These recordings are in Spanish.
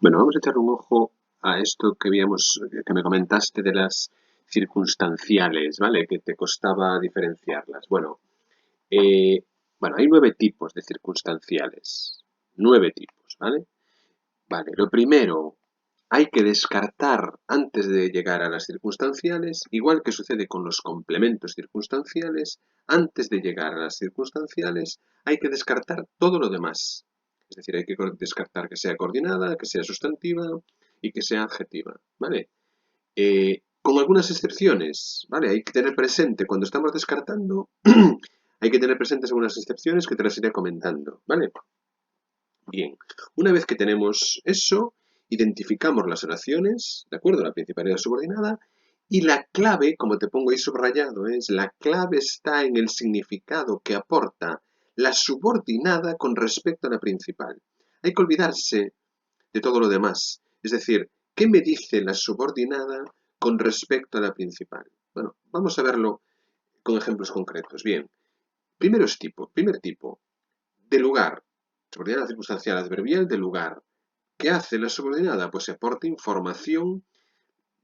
Bueno, vamos a echar un ojo a esto que me comentaste de las circunstanciales, ¿vale? Que te costaba diferenciarlas. Eh, hay 9 tipos de circunstanciales. 9 tipos, ¿vale? Vale, lo primero, hay que descartar antes de llegar a las circunstanciales, igual que sucede con los complementos circunstanciales, antes de llegar a las circunstanciales, hay que descartar todo lo demás. Es decir, hay que descartar que sea coordinada, que sea sustantiva y que sea adjetiva, ¿vale? Con algunas excepciones, ¿vale? Hay que tener presente cuando estamos descartando, hay que tener presentes algunas excepciones que te las iré comentando, ¿vale? Bien, una vez que tenemos eso, identificamos las oraciones, ¿de acuerdo? La principal y la subordinada, y la clave, como te pongo ahí subrayado, es la clave está en el significado que aporta la subordinada con respecto a la principal. Hay que olvidarse de todo lo demás. Es decir, ¿qué me dice la subordinada con respecto a la principal? Bueno, vamos a verlo con ejemplos concretos. Bien, primer tipo, de lugar. Subordinada circunstancial adverbial de lugar. ¿Qué hace la subordinada? Pues se aporta información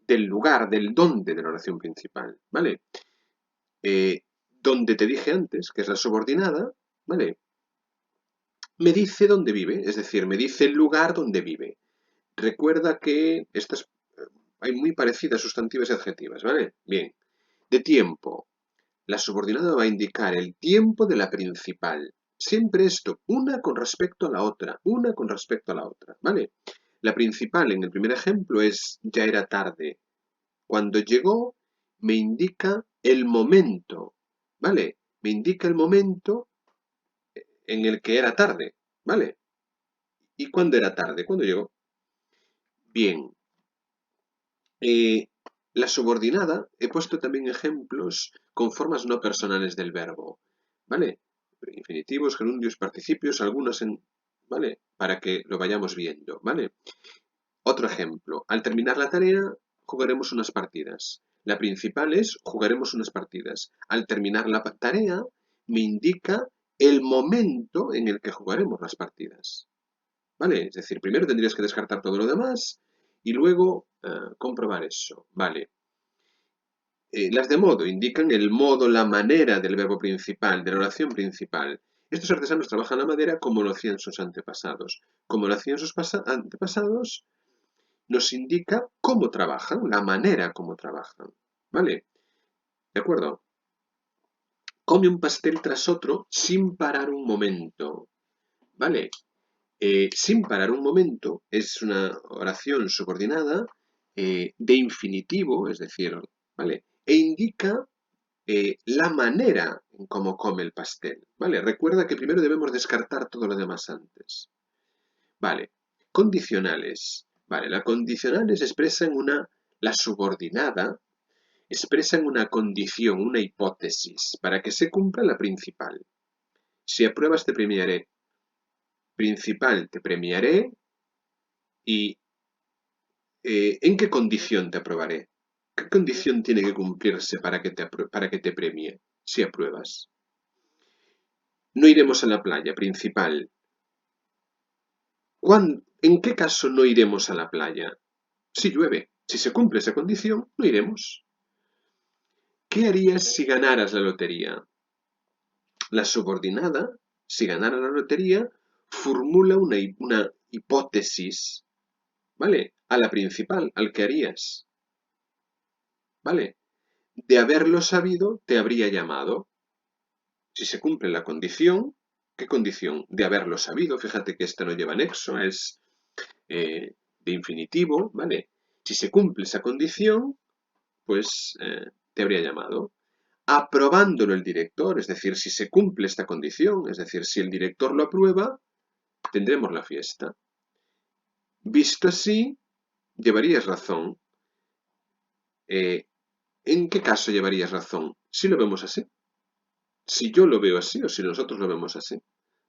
del lugar, del dónde de la oración principal, ¿vale? Donde te dije antes, que es la subordinada, ¿vale? Me dice dónde vive, es decir, me dice el lugar donde vive. Recuerda que estas hay muy parecidas sustantivas y adjetivas, ¿vale? Bien. De tiempo. La subordinada va a indicar el tiempo de la principal. Siempre esto, una con respecto a la otra, una con respecto a la otra, ¿vale? La principal en el primer ejemplo es ya era tarde. Cuando llegó, me indica el momento, ¿vale? Me indica el momento en el que era tarde, ¿vale? ¿Y cuándo era tarde? ¿Cuándo llegó? Bien. Eh, la subordinada, he puesto también ejemplos con formas no personales del verbo, ¿vale? Infinitivos, gerundios, participios, algunos en, ¿vale? Para que lo vayamos viendo, ¿vale? Otro ejemplo, al terminar la tarea jugaremos unas partidas. La principal es jugaremos unas partidas. Al terminar la tarea me indica el momento en el que jugaremos las partidas. ¿Vale? Es decir, primero tendrías que descartar todo lo demás y luego comprobar eso. ¿Vale? Las de modo indican el modo, la manera del verbo principal, de la oración principal. Estos artesanos trabajan la madera como lo hacían sus antepasados. Como lo hacían sus antepasados, nos indica cómo trabajan, la manera como trabajan. ¿Vale? ¿De acuerdo? Come un pastel tras otro sin parar un momento. ¿Vale? Sin parar un momento es una oración subordinada de infinitivo, es decir, ¿vale? E indica la manera en cómo come el pastel, ¿vale? Recuerda que primero debemos descartar todo lo demás antes. Vale, condicionales. Vale, la condicionales expresa la subordinada expresa en una condición, una hipótesis, para que se cumpla la principal. Si apruebas te premiaré. Principal te premiaré y ¿en qué condición te aprobaré? ¿Qué condición tiene que cumplirse para que te premie si apruebas? No iremos a la playa, principal. ¿En qué caso no iremos a la playa? Si llueve. Si se cumple esa condición, no iremos. ¿Qué harías si ganaras la lotería? La subordinada, si ganara la lotería, formula una hipótesis, ¿vale? A la principal, al que harías, ¿vale? De haberlo sabido, te habría llamado. Si se cumple la condición, ¿qué condición? De haberlo sabido. Fíjate que esta no lleva nexo, es de infinitivo, ¿vale? Si se cumple esa condición, pues te habría llamado. Aprobándolo el director, es decir, si se cumple esta condición, es decir, si el director lo aprueba, tendremos la fiesta. Visto así, llevarías razón. ¿En qué caso llevarías razón? Si lo vemos así. Si yo lo veo así o si nosotros lo vemos así.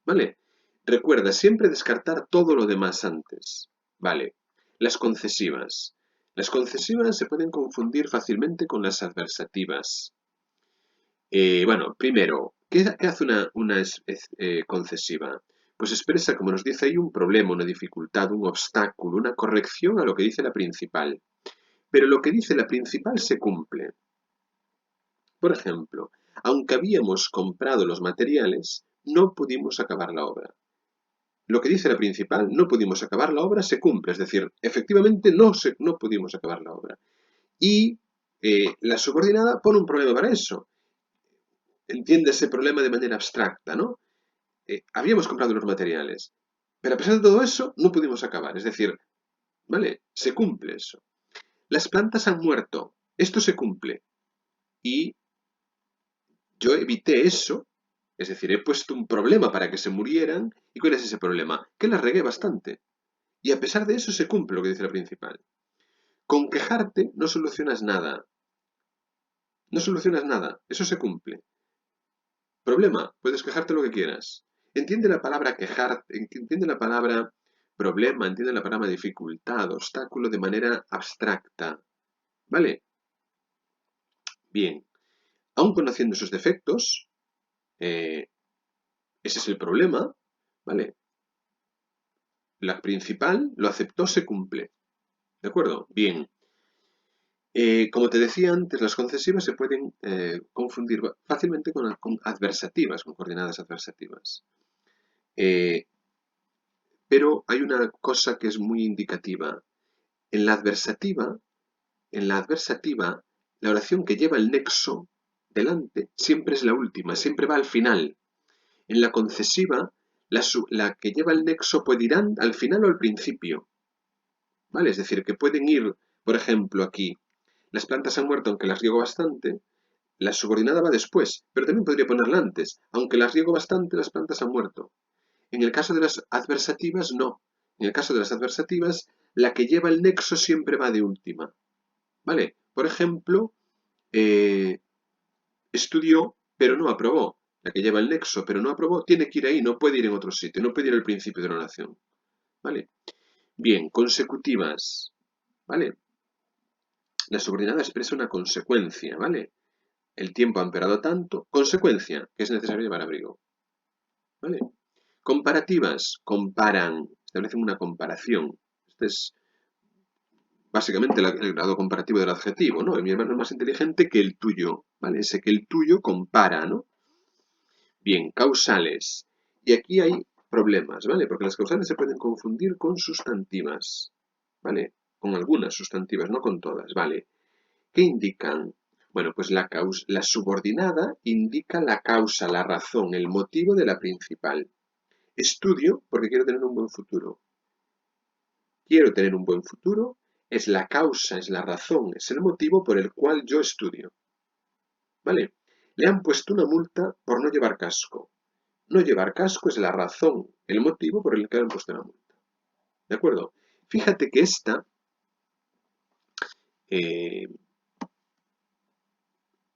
¿Vale? Recuerda siempre descartar todo lo demás antes. ¿Vale? Las concesivas. Las concesivas se pueden confundir fácilmente con las adversativas. Primero, ¿qué hace una concesiva? pues expresa, como nos dice ahí, un problema, una dificultad, un obstáculo, una corrección a lo que dice la principal. Pero lo que dice la principal se cumple. Por ejemplo, aunque habíamos comprado los materiales, no pudimos acabar la obra. Lo que dice la principal, no pudimos acabar la obra, se cumple. Es decir, efectivamente no pudimos acabar la obra. Y la subordinada pone un problema para eso. Entiende ese problema de manera abstracta, ¿no? Habíamos comprado los materiales, pero a pesar de todo eso, no pudimos acabar. Es decir, ¿vale? Se cumple eso. Las plantas han muerto. Esto se cumple. Y yo evité eso, es decir, he puesto un problema para que se murieran. ¿Y cuál es ese problema? Que las regué bastante. Y a pesar de eso se cumple lo que dice la principal. Con quejarte no solucionas nada. No solucionas nada. Eso se cumple. Problema, puedes quejarte lo que quieras. Entiende la palabra quejar, entiende la palabra problema, entiende la palabra dificultad, obstáculo de manera abstracta. ¿Vale? Bien. Aun conociendo sus defectos, ese es el problema, ¿vale? La principal lo aceptó, se cumple. ¿De acuerdo? Bien. Como te decía antes, las concesivas se pueden confundir fácilmente con adversativas, con coordenadas adversativas. Pero hay una cosa que es muy indicativa. En la adversativa, la oración que lleva el nexo delante siempre es la última, siempre va al final. En la concesiva, la que lleva el nexo puede ir al final o al principio. ¿Vale? Es decir, que pueden ir, por ejemplo, aquí, las plantas han muerto aunque las riego bastante, la subordinada va después, pero también podría ponerla antes. Aunque las riego bastante, las plantas han muerto. En el caso de las adversativas, no. En el caso de las adversativas, la que lleva el nexo siempre va de última. ¿Vale? Por ejemplo, estudió, pero no aprobó. La que lleva el nexo, pero no aprobó, tiene que ir ahí, no puede ir en otro sitio, no puede ir al principio de la oración. ¿Vale? Bien, consecutivas. ¿Vale? La subordinada expresa una consecuencia, ¿vale? El tiempo ha empeorado tanto, consecuencia, que es necesario llevar abrigo. ¿Vale? Comparativas, comparan, establecen una comparación. Este es básicamente el grado comparativo del adjetivo, ¿no? Mi hermano es más inteligente que el tuyo, ¿vale? Ese que el tuyo compara, ¿no? Bien, causales. Y aquí hay problemas, ¿vale? Porque las causales se pueden confundir con sustantivas, ¿vale? Con algunas sustantivas, no con todas, ¿vale? ¿Qué indican? Bueno, pues la subordinada indica la causa, la razón, el motivo de la principal. Estudio porque quiero tener un buen futuro. Quiero tener un buen futuro es la causa, es la razón, es el motivo por el cual yo estudio. ¿Vale? Le han puesto una multa por no llevar casco. No llevar casco es la razón, el motivo por el que le han puesto la multa. ¿De acuerdo? Fíjate que esta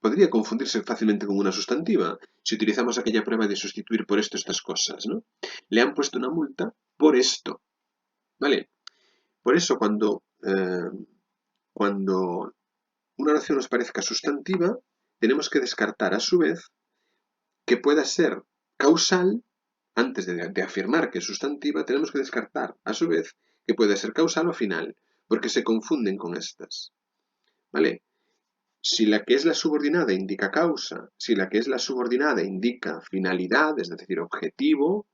podría confundirse fácilmente con una sustantiva si utilizamos aquella prueba de sustituir por esto estas cosas, ¿no? Le han puesto una multa por esto. ¿Vale? Por eso cuando una oración nos parezca sustantiva, tenemos que descartar a su vez que pueda ser causal, antes de afirmar que es sustantiva, tenemos que descartar a su vez que puede ser causal o final, porque se confunden con estas. ¿Vale? Si la que es la subordinada indica causa, si la que es la subordinada indica finalidad, es decir, objetivo,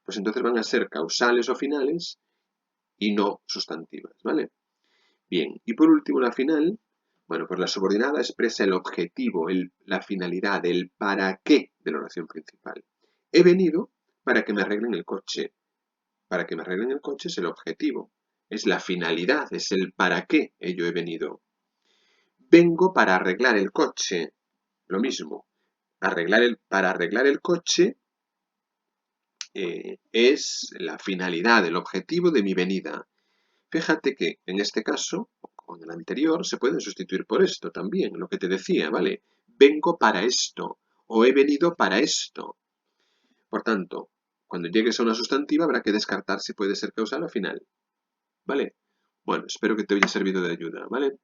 pues entonces van a ser causales o finales y no sustantivas, ¿vale? Bien, y por último la final, bueno, pues la subordinada expresa el objetivo, la finalidad, el para qué de la oración principal. He venido para que me arreglen el coche. Para que me arreglen el coche es el objetivo, es la finalidad, es el para qué yo he venido. Vengo para arreglar el coche. Lo mismo, para arreglar el coche es la finalidad, el objetivo de mi venida. Fíjate que en este caso, con el anterior, se pueden sustituir por esto también, lo que te decía, ¿vale? Vengo para esto o he venido para esto. Por tanto, cuando llegues a una sustantiva habrá que descartar si puede ser causal o final. ¿Vale? Bueno, espero que te haya servido de ayuda, ¿vale?